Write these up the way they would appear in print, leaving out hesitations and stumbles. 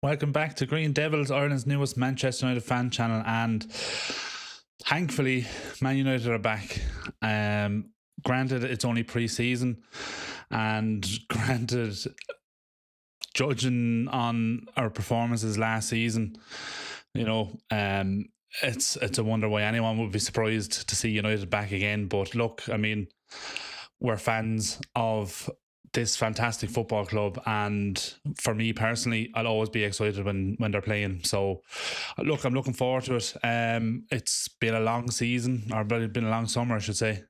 Welcome back to Green Devils, Ireland's newest Manchester United fan channel, and thankfully, Man United are back. Granted, it's only pre-season, and granted, judging on our performances last season, it's a wonder why anyone would be surprised to see United back again. But look, I mean, we're fans of this fantastic football club, and for me personally, I'll always be excited when they're playing. So look, I'm looking forward to it. It's been a long season, or been a long summer, I should say.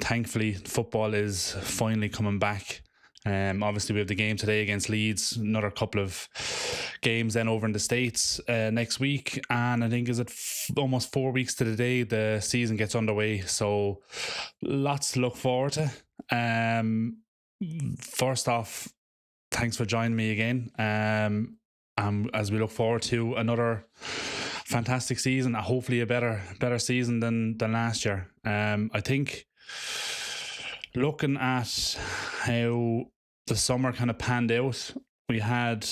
Thankfully, football is finally coming back. Obviously we have the game today against Leeds, another couple of games then over in the States next week, and I think almost 4 weeks to the day the season gets underway, so lots to look forward to. First off, thanks for joining me again, as we look forward to another fantastic season, hopefully a better season than last year. I think looking at how the summer kind of panned out, we had,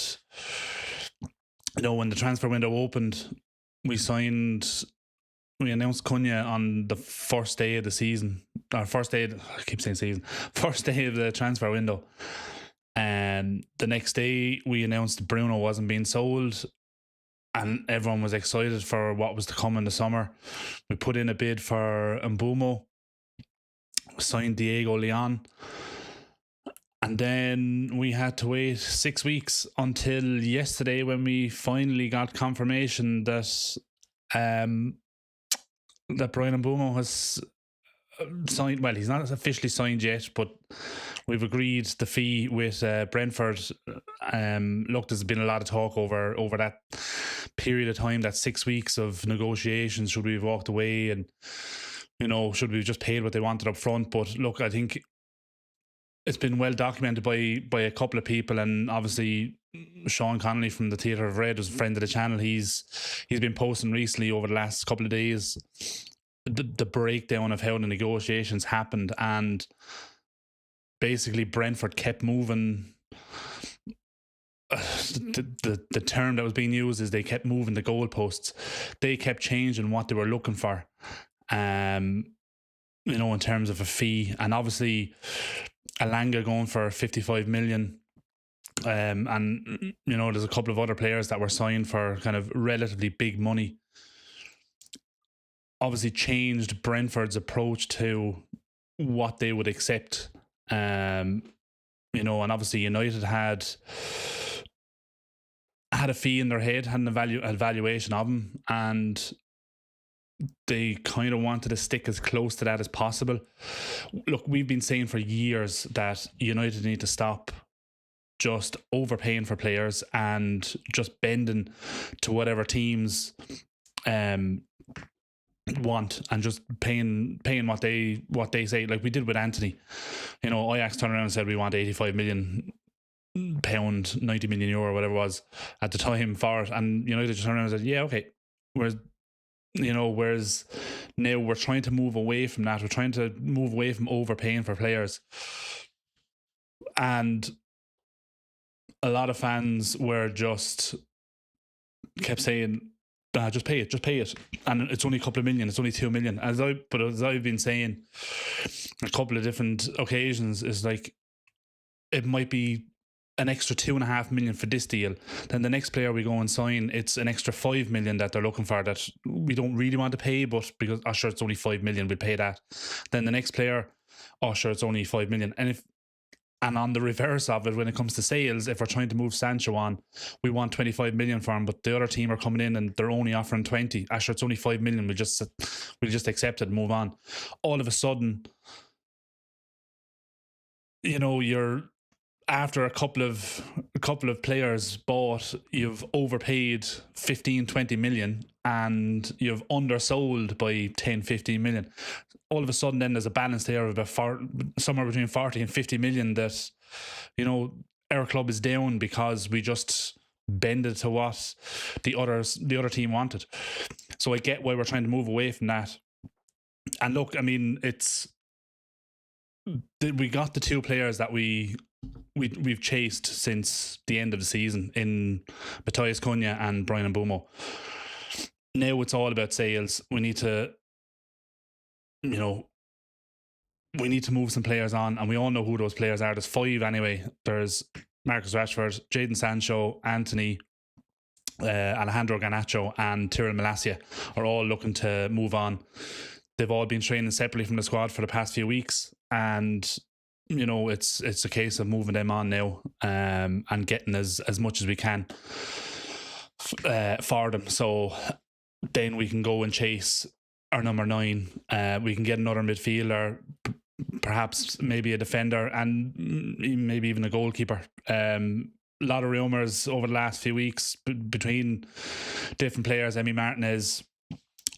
when the transfer window opened, we announced Cunha on the first day of the season, or first day of the transfer window. And the next day we announced Bruno wasn't being sold, and everyone was excited for what was to come in the summer. We put in a bid for Mbumo, signed Diego Leon, and then we had to wait 6 weeks until yesterday when we finally got confirmation that Brian Mbumo has signed. Well, he's not officially signed yet, but we've agreed the fee with Brentford. Look, there's been a lot of talk over that period of time, that 6 weeks of negotiations. Should we have walked away, and should we have just paid what they wanted up front? But look, I think it's been well documented by a couple of people, and obviously Sean Connolly from the Theatre of Red was a friend of the channel. He's been posting recently over the last couple of days the breakdown of how the negotiations happened, and basically Brentford kept moving. The term that was being used is they kept moving the goalposts. They kept changing what they were looking for, in terms of a fee. And obviously Alanga going for 55 million, and there's a couple of other players that were signed for kind of relatively big money, obviously changed Brentford's approach to what they would accept. And obviously United had a fee in their head, had an evaluation of them, and they kind of wanted to stick as close to that as possible. Look, we've been saying for years that United need to stop just overpaying for players and just bending to whatever teams want, and just paying what they say, like we did with Anthony. Ajax turned around and said we want 85 million pound, 90 million euro, whatever it was at the time for it, and United just turned around and said, yeah, okay. Whereas now we're trying to move away from that. We're trying to move away from overpaying for players, and a lot of fans kept saying, just pay it, and it's only a couple of million, it's only 2 million. As I've been saying a couple of different occasions, is like, it might be an extra 2.5 million for this deal. Then the next player we go and sign, it's an extra 5 million that they're looking for, that we don't really want to pay, but because sure, it's only 5 million, we'll pay that. Then the next player, sure, it's only 5 million. And on the reverse of it, when it comes to sales, if we're trying to move Sancho on, we want 25 million for him, but the other team are coming in and they're only offering 20. Sure, it's only 5 million. We'll just accept it and move on. All of a sudden, you're after a couple of players bought, you've overpaid 15-20 million, and you've undersold by 10-15 million. All of a sudden then there's a balance there of about somewhere between 40 and 50 million that our club is down because we just bended to what the other team wanted. So I get why we're trying to move away from that. And look, I mean, we got the two players that we we've chased since the end of the season in Matthias Cunha and Brian Mbumo. Now it's all about sales. We need to, we need to move some players on, and we all know who those players are. There's 5 anyway. There's Marcus Rashford, Jadon Sancho, Anthony, Alejandro Garnacho, and Tyrell Malacia are all looking to move on. They've all been training separately from the squad for the past few weeks, and it's a case of moving them on now, and getting as much as we can for them. So then we can go and chase our number 9. We can get another midfielder, perhaps maybe a defender, and maybe even a goalkeeper. A lot of rumours over the last few weeks between different players. Emi Martinez,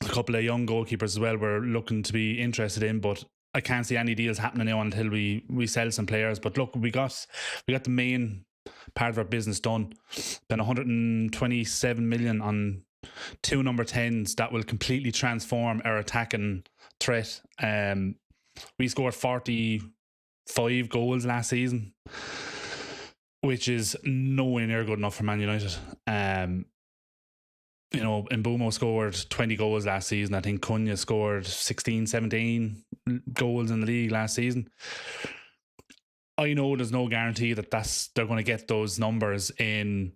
a couple of young goalkeepers as well, we're looking to be interested in, but I can't see any deals happening now until we sell some players. But look, we got the main part of our business done. Spent 127 million on 2 number 10s that will completely transform our attacking threat. We scored 45 goals last season, which is nowhere near good enough for Man United. Mbumo scored 20 goals last season. I think Cunha scored 16, 17 goals in the league last season. I know there's no guarantee that they're going to get those numbers in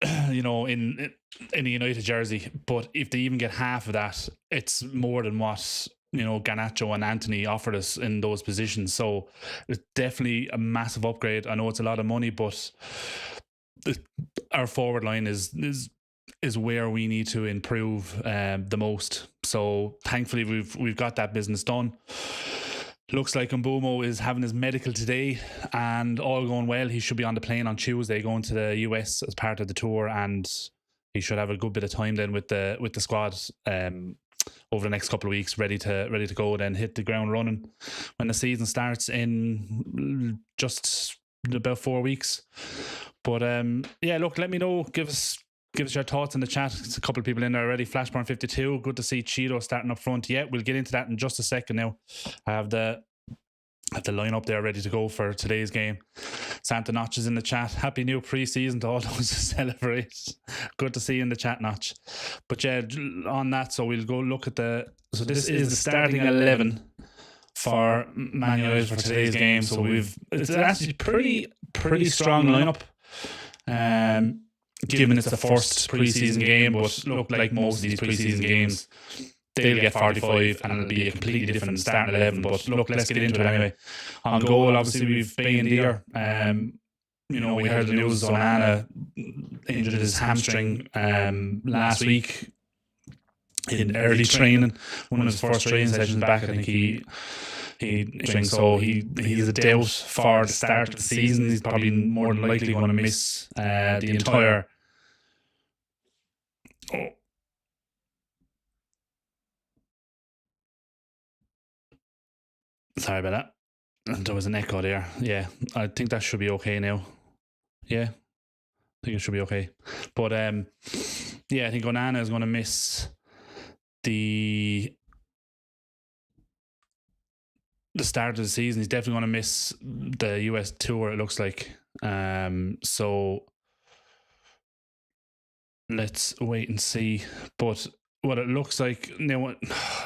in a United jersey, but if they even get half of that, it's more than what Garnacho and Anthony offered us in those positions. So it's definitely a massive upgrade. I know it's a lot of money, but our forward line is where we need to improve the most. So thankfully we've got that business done. Looks like Mbumo is having his medical today, and all going well, he should be on the plane on Tuesday going to the US as part of the tour, and he should have a good bit of time then with the squad over the next couple of weeks, ready to go, then hit the ground running when the season starts in just about 4 weeks. But look, let me know, give us your thoughts in the chat. There's a couple of people in there already. Flashburn52, good to see Cheeto starting up front. Yeah, we'll get into that in just a second now. I have the lineup there ready to go for today's game. Santa Notch is in the chat. Happy new pre-season to all those who celebrate. Good to see you in the chat, Notch. But yeah, on that, so we'll go look at so this is the starting 11 for Man United for today's game. So it's actually pretty strong lineup. Given it's the first pre-season game, but look, like most of these pre-season games, they'll get 45 and it'll be a completely different starting 11. But look, let's get into it anyway. On goal, obviously, we've Bayindir. We heard the news Onana injured his hamstring last week in early training. One of his first training sessions back, I think he's a doubt for the start of the season. He's probably more than likely going to miss the entire. Sorry about that. There was an echo there. Yeah, I think that should be okay now. Yeah, I think it should be okay. But I think Onana is going to miss the start of the season. He's definitely going to miss the US tour, it looks like. So let's wait and see. But what it looks like now,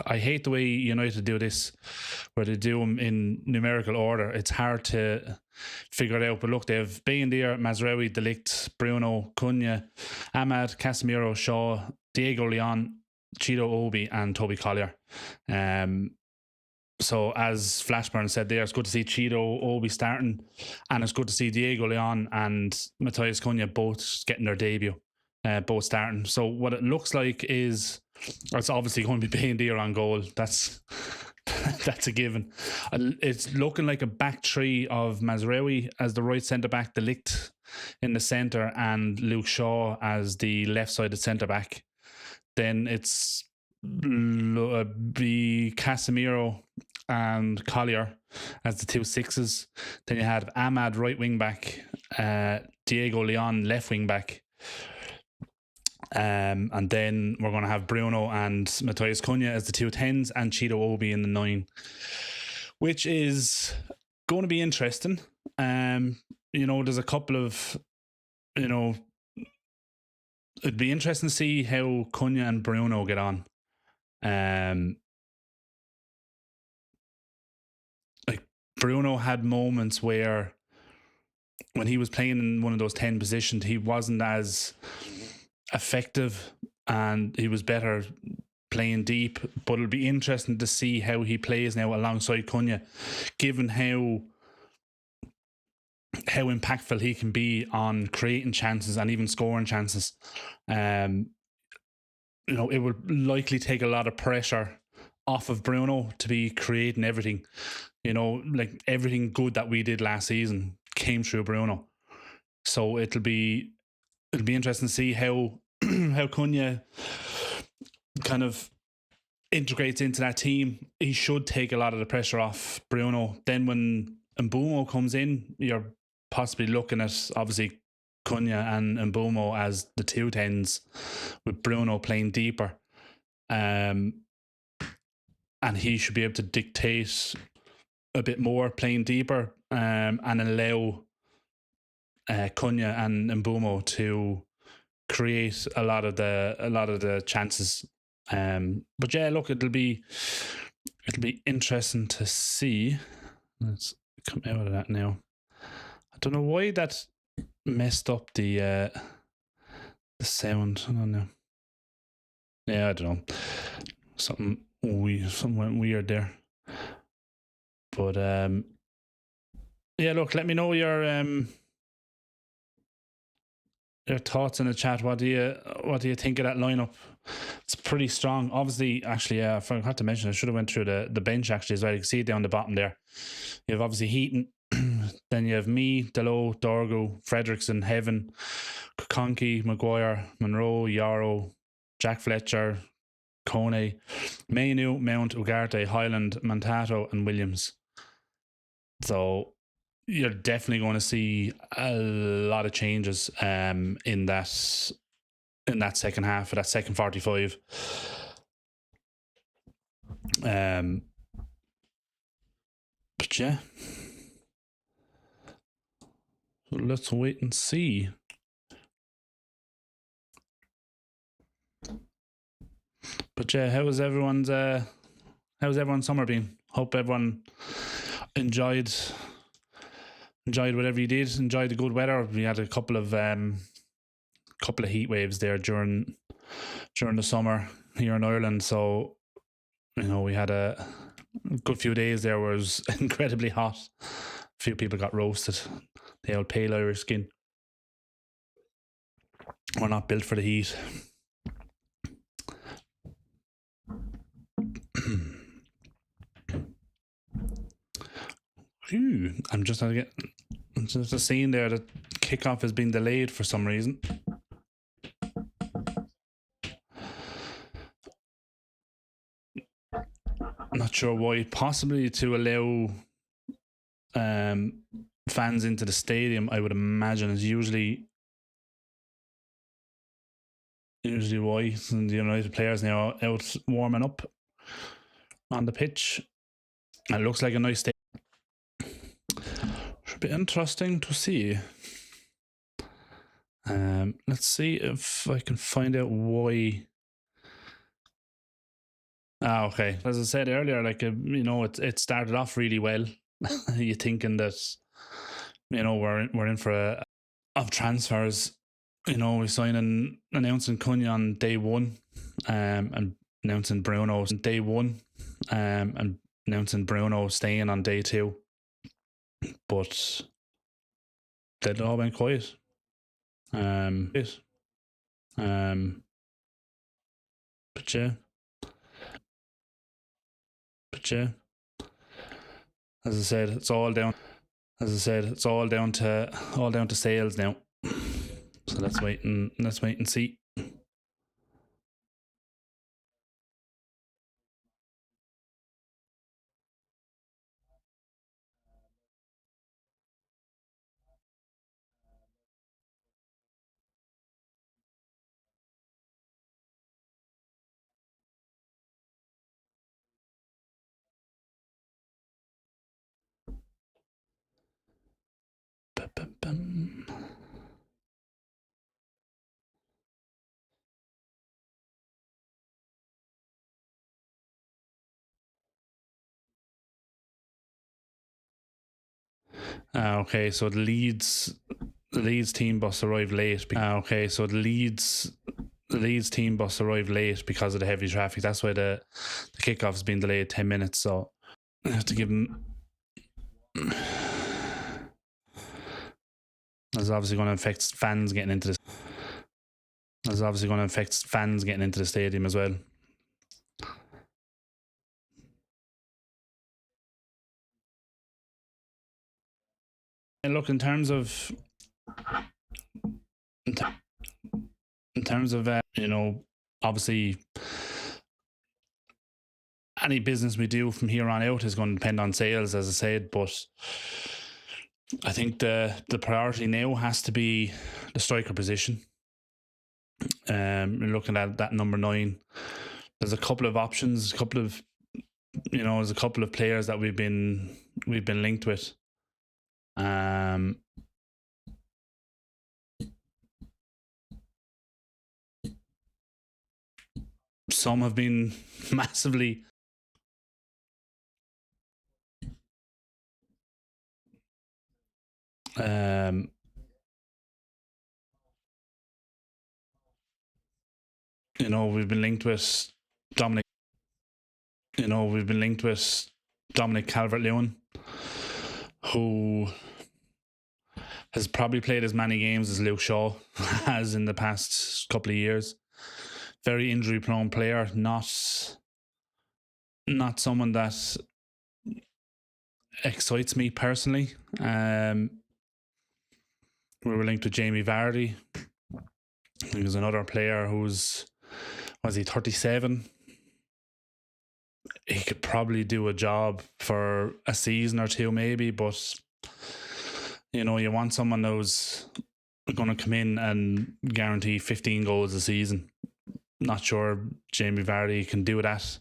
I hate the way United do this, where they do them in numerical order. It's hard to figure it out. But look, they have Bayindir, Mazraoui, De Ligt, Bruno, Cunha, Ahmad, Casemiro, Shaw, Diego Leon, Cheeto Obi, and Toby Collier. So as Flashburn said there, it's good to see Cheeto Obi starting, and it's good to see Diego Leon and Matthias Cunha both getting their debut, both starting. So what it looks like is it's obviously going to be Bayindir on goal. That's a given. It's looking like a back three of Mazraoui as the right centre back, De Ligt in the centre, and Luke Shaw as the left-sided centre back. Then it's be Casemiro and Collier as the 2 6s. Then you have Ahmad right wing back, Diego Leon left wing back, and then we're going to have Bruno and Matthias Cunha as the 2 10s, and Cheeto Obi in the 9, which is going to be interesting. There's a couple of, it'd be interesting to see how Cunha and Bruno get on. Like Bruno had moments where when he was playing in one of those 10 positions, he wasn't as effective and he was better playing deep. But it'll be interesting to see how he plays now alongside Cunha, given how impactful he can be on creating chances and even scoring chances. It will likely take a lot of pressure off of Bruno to be creating everything. Like everything good that we did last season came through Bruno. So it'll be interesting to see how how Cunha kind of integrates into that team. He should take a lot of the pressure off Bruno. Then when Mbeumo comes in, you're possibly looking at obviously Cunha and Mbeumo as the 2 10s, with Bruno playing deeper. And he should be able to dictate a bit more playing deeper, and allow Cunha and Mbeumo to create a lot of the chances. But yeah, look, it'll be interesting to see. Let's come out of that now. I don't know why that messed up the sound. I don't know. Yeah, I don't know. Something went weird there. But yeah, look, let me know your thoughts in the chat. What do you think of that lineup? It's pretty strong. Obviously, actually, yeah, I forgot to mention, I should have went through the bench actually as well. You can see it down the bottom there. You have obviously Heaton, then you have me, Delo, Dorgo, Fredrickson, Heaven, Conky, Maguire, Monroe, Yarrow, Jack Fletcher, Kone, Mainu, Mount, Ugarte, Highland, Mantato, and Williams. So you're definitely going to see a lot of changes in that second half, of that second 45. But yeah, so let's wait and see. But yeah, how's everyone's summer been? Hope everyone enjoyed whatever you did. Enjoyed the good weather. We had a couple of heat waves there during the summer here in Ireland. So we had a good few days there where it was incredibly hot. A few people got roasted. The old pale Irish skin. We're not built for the heat. I'm just seeing there that kickoff has been delayed for some reason. I'm not sure why. Possibly to allow fans into the stadium, I would imagine, is usually why. And the United players now out warming up on the pitch. It looks like a nice stadium. Should be interesting to see. Let's see if I can find out why. Okay. As I said earlier, like it started off really well. You're thinking that we're in for a of transfers. We announcing Cunha on day one, and announcing Bruno on day one, and announcing Bruno staying on day two. But that all went quiet. But yeah. As I said, it's all down to sales now. So let's wait and see. Okay, so the Leeds team bus arrived late. Okay, so the Leeds team bus arrived late because of the heavy traffic. That's why the kickoff's been delayed 10 minutes. So I have to give them. That's obviously going to affect fans getting into this. That's obviously going to affect fans getting into the stadium as well. And look, in terms of you know, obviously any business we do from here on out is going to depend on sales, as I said, but I think the priority now has to be the striker position. Looking at that number 9, there's a couple of options, there's a couple of players that we've been linked with. Some have been massively we've been linked with Dominic. We've been linked with Dominic Calvert-Lewin, who has probably played as many games as Luke Shaw has in the past couple of years. Very injury-prone player, not someone that excites me personally. We were linked with Jamie Vardy. He was another player was he 37? He could probably do a job for a season or two maybe, but you want someone who's going to come in and guarantee 15 goals a season. Not sure Jamie Vardy can do that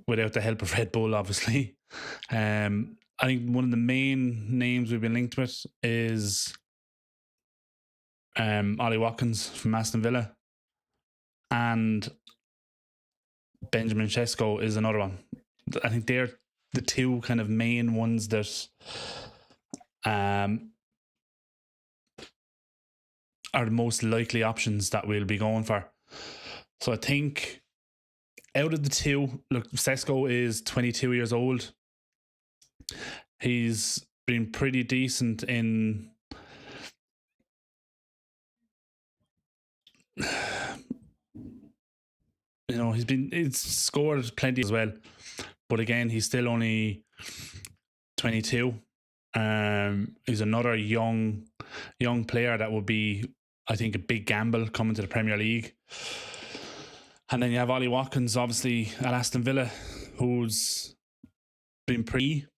without the help of Red Bull, obviously. I think one of the main names we've been linked with is Ollie Watkins from Aston Villa, and Benjamin Sesko is another one. I think they're the two kind of main ones that are the most likely options that we'll be going for. So I think out of the two, look, Sesko is 22 years old. He's been pretty decent in he's scored plenty as well, but again, he's still only 22. He's another young player that would be, I think, a big gamble coming to the Premier League. And then you have Ollie Watkins, obviously, at Aston Villa, who's been